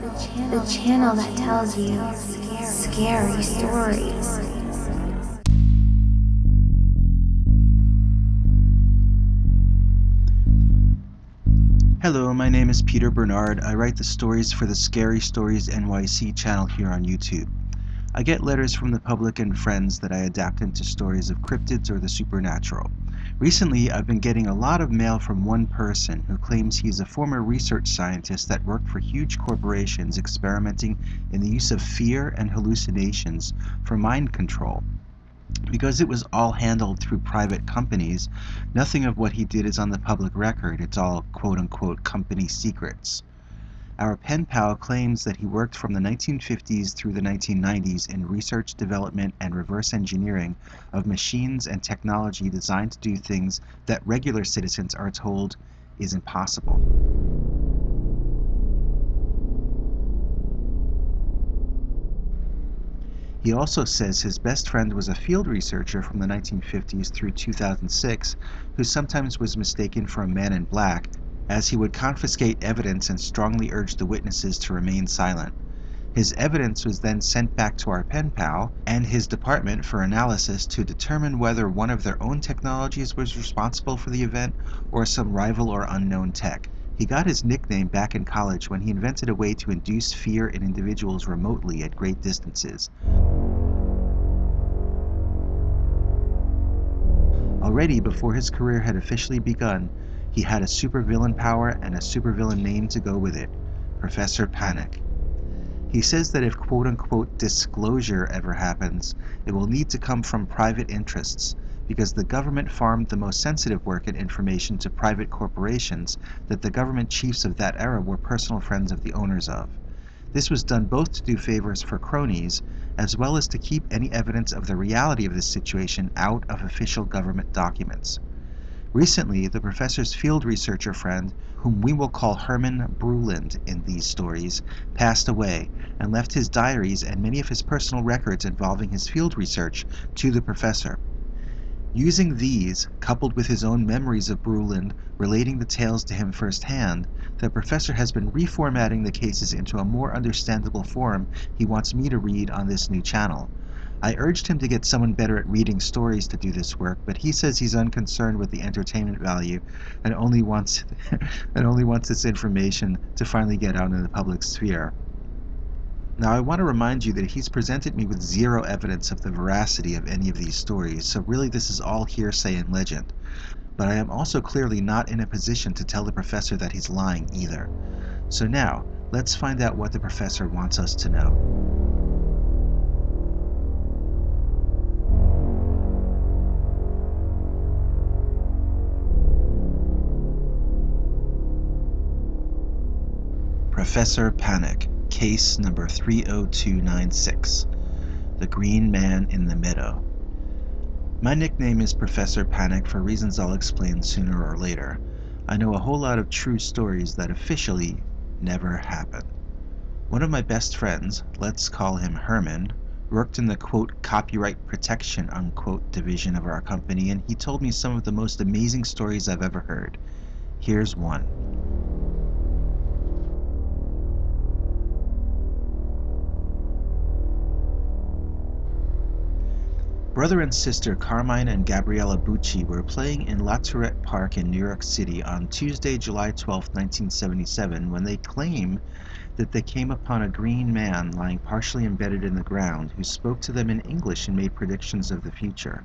the channel that tells you scary stories. Hello, my name is Peter Bernard. I write the stories for the Scary Stories NYC channel here on YouTube. I get letters from the public and friends that I adapt into stories of cryptids or the supernatural. Recently, I've been getting a lot of mail from one person who claims he's a former research scientist that worked for huge corporations experimenting in the use of fear and hallucinations for mind control. Because it was all handled through private companies, nothing of what he did is on the public record. It's all quote-unquote company secrets. Our pen pal claims that he worked from the 1950s through the 1990s in research, development, and reverse engineering of machines and technology designed to do things that regular citizens are told is impossible. He also says his best friend was a field researcher from the 1950s through 2006 who sometimes was mistaken for a man in black, as he would confiscate evidence and strongly urge the witnesses to remain silent. His evidence was then sent back to our pen pal and his department for analysis to determine whether one of their own technologies was responsible for the event or some rival or unknown tech. He got his nickname back in college when he invented a way to induce fear in individuals remotely at great distances. Already, before his career had officially begun, he had a supervillain power and a supervillain name to go with it: Professor Panic. He says that if quote-unquote disclosure ever happens, it will need to come from private interests, because the government farmed the most sensitive work and information to private corporations that the government chiefs of that era were personal friends of the owners of. This was done both to do favors for cronies, as well as to keep any evidence of the reality of this situation out of official government documents. Recently, the professor's field researcher friend, whom we will call Herman Bruland in these stories, passed away and left his diaries and many of his personal records involving his field research to the professor. Using these, coupled with his own memories of Bruland relating the tales to him firsthand, the professor has been reformatting the cases into a more understandable form he wants me to read on this new channel. I urged him to get someone better at reading stories to do this work, but he says he's unconcerned with the entertainment value and only wants this information to finally get out in the public sphere. Now, I want to remind you that he's presented me with zero evidence of the veracity of any of these stories, so really this is all hearsay and legend. But I am also clearly not in a position to tell the professor that he's lying either. So now, let's find out what the professor wants us to know. Professor Panic, case number 30296, The Green Man in the Meadow. My nickname is Professor Panic for reasons I'll explain sooner or later. I know a whole lot of true stories that officially never happened. One of my best friends, let's call him Herman, worked in the quote copyright protection unquote division of our company, and he told me some of the most amazing stories I've ever heard. Here's one. Brother and sister Carmine and Gabriella Bucci were playing in La Tourette Park in New York City on Tuesday, July 12, 1977, when they claim that they came upon a green man lying partially embedded in the ground who spoke to them in English and made predictions of the future.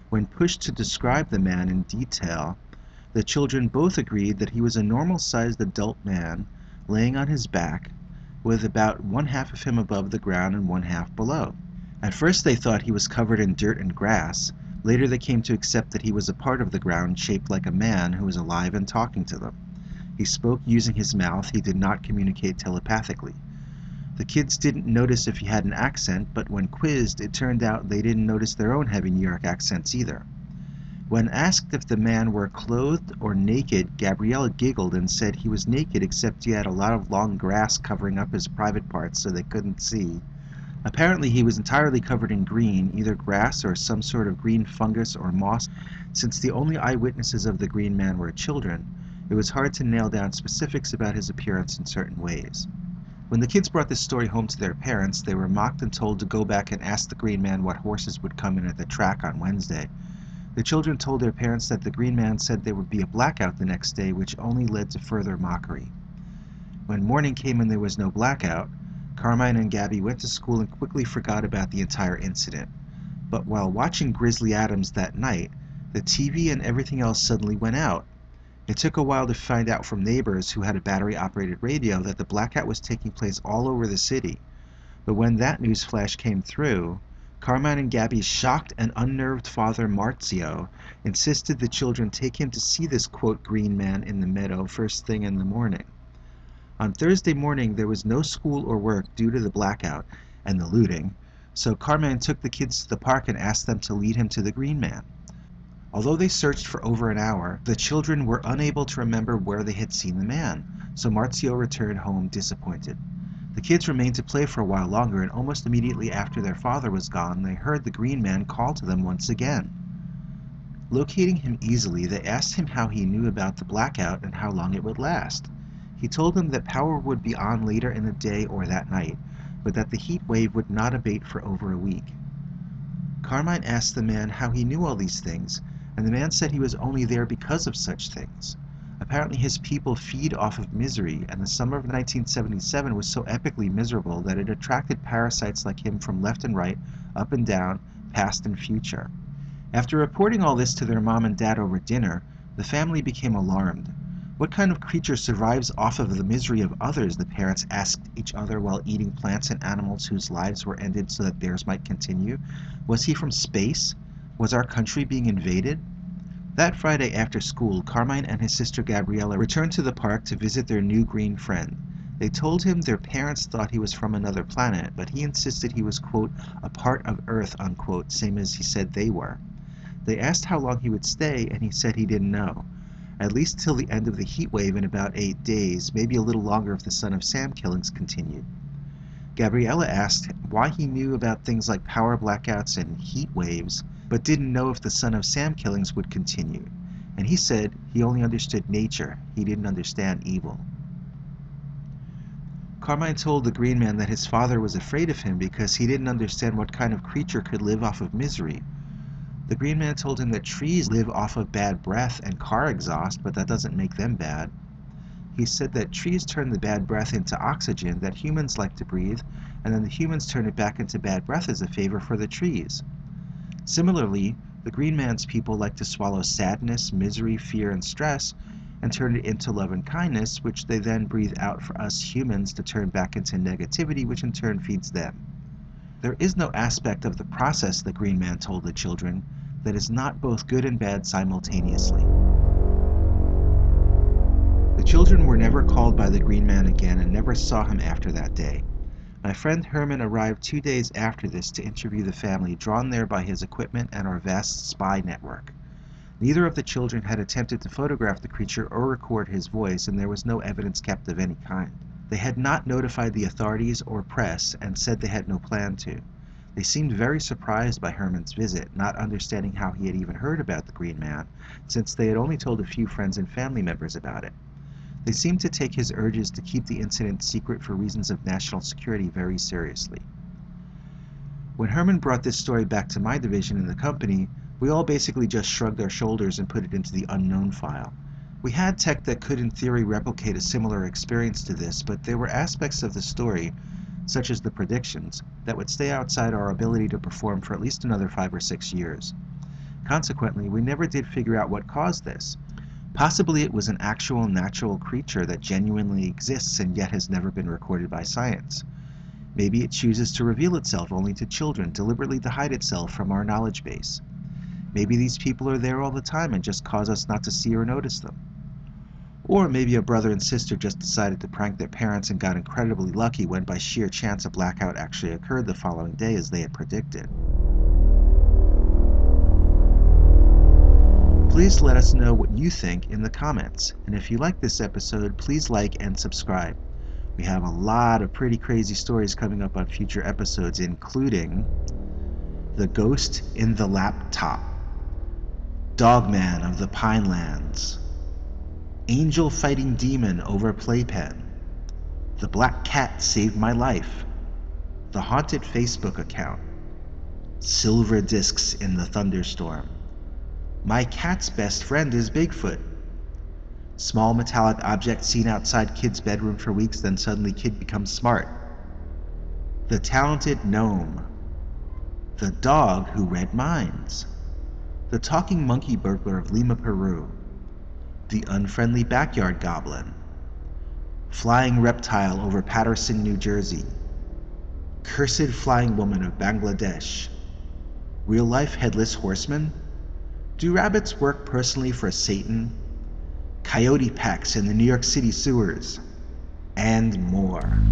When pushed to describe the man in detail, the children both agreed that he was a normal-sized adult man laying on his back, with about one half of him above the ground and one half below. At first they thought he was covered in dirt and grass. Later they came to accept that he was a part of the ground shaped like a man who was alive and talking to them. He spoke using his mouth. He did not communicate telepathically. The kids didn't notice if he had an accent, but when quizzed, it turned out they didn't notice their own heavy New York accents either. When asked if the man were clothed or naked, Gabriella giggled and said he was naked except he had a lot of long grass covering up his private parts so they couldn't see. Apparently he was entirely covered in green, either grass or some sort of green fungus or moss. Since the only eyewitnesses of the green man were children, it was hard to nail down specifics about his appearance in certain ways. When the kids brought this story home to their parents, they were mocked and told to go back and ask the Green Man what horses would come in at the track on Wednesday. The children told their parents that the Green Man said there would be a blackout the next day, which only led to further mockery. When morning came and there was no blackout, Carmine and Gabby went to school and quickly forgot about the entire incident. But while watching Grizzly Adams that night, the TV and everything else suddenly went out. It took a while to find out from neighbors who had a battery-operated radio that the blackout was taking place all over the city. But when that news flash came through, Carmine and Gabby's shocked and unnerved father Marzio insisted the children take him to see this quote green man in the meadow first thing in the morning. On Thursday morning there was no school or work due to the blackout and the looting, so Carmine took the kids to the park and asked them to lead him to the Green Man. Although they searched for over an hour, the children were unable to remember where they had seen the man, so Marzio returned home disappointed. The kids remained to play for a while longer, and almost immediately after their father was gone, they heard the Green Man call to them once again. Locating him easily, they asked him how he knew about the blackout and how long it would last. He told them that power would be on later in the day or that night, but that the heat wave would not abate for over a week. Carmine asked the man how he knew all these things, and the man said he was only there because of such things. Apparently his people feed off of misery, and the summer of 1977 was so epically miserable that it attracted parasites like him from left and right, up and down, past and future. After reporting all this to their mom and dad over dinner, the family became alarmed. What kind of creature survives off of the misery of others, the parents asked each other while eating plants and animals whose lives were ended so that theirs might continue. Was he from space? Was our country being invaded? That Friday after school, Carmine and his sister Gabriella returned to the park to visit their new green friend. They told him their parents thought he was from another planet, but he insisted he was, quote, a part of Earth, unquote, same as he said they were. They asked how long he would stay, and he said he didn't know. At least till the end of the heat wave in about 8 days, maybe a little longer if the Son of Sam killings continued. Gabriella asked why he knew about things like power blackouts and heat waves, but didn't know if the Son of Sam killings would continue. And he said he only understood nature, he didn't understand evil. Carmine told the Green Man that his father was afraid of him because he didn't understand what kind of creature could live off of misery. The Green Man told him that trees live off of bad breath and car exhaust, but that doesn't make them bad. He said that trees turn the bad breath into oxygen that humans like to breathe, and then the humans turn it back into bad breath as a favor for the trees. Similarly, the Green Man's people like to swallow sadness, misery, fear, and stress, and turn it into love and kindness, which they then breathe out for us humans to turn back into negativity, which in turn feeds them. There is no aspect of the process, the Green Man told the children, that is not both good and bad simultaneously. The children were never called by the Green Man again and never saw him after that day. My friend Herman arrived 2 days after this to interview the family, drawn there by his equipment and our vast spy network. Neither of the children had attempted to photograph the creature or record his voice, and there was no evidence kept of any kind. They had not notified the authorities or press and said they had no plan to. They seemed very surprised by Herman's visit, not understanding how he had even heard about the Green Man, since they had only told a few friends and family members about it. They seemed to take his urges to keep the incident secret for reasons of national security very seriously. When Herman brought this story back to my division in the company, we all basically just shrugged our shoulders and put it into the unknown file. We had tech that could in theory replicate a similar experience to this, but there were aspects of the story, such as the predictions, that would stay outside our ability to perform for at least another 5 or 6 years. Consequently, we never did figure out what caused this. Possibly it was an actual natural creature that genuinely exists and yet has never been recorded by science. Maybe it chooses to reveal itself only to children, deliberately to hide itself from our knowledge base. Maybe these people are there all the time and just cause us not to see or notice them. Or maybe a brother and sister just decided to prank their parents and got incredibly lucky when by sheer chance a blackout actually occurred the following day as they had predicted. Please let us know what you think in the comments, and if you like this episode, please like and subscribe. We have a lot of pretty crazy stories coming up on future episodes, including The Ghost in the Laptop, Dogman of the Pinelands, Angel Fighting Demon over Playpen, The black cat saved my life. The haunted Facebook account. Silver discs in the thunderstorm. My cat's best friend is Bigfoot. Small metallic object seen outside kid's bedroom for weeks, then suddenly kid becomes smart. The talented gnome. The dog who read minds. The talking monkey burglar of Lima, Peru. The unfriendly backyard goblin. Flying reptile over Paterson, New Jersey. Cursed flying woman of Bangladesh. Real life headless horseman. Do rabbits work personally for Satan? Coyote packs in the New York City sewers. And more.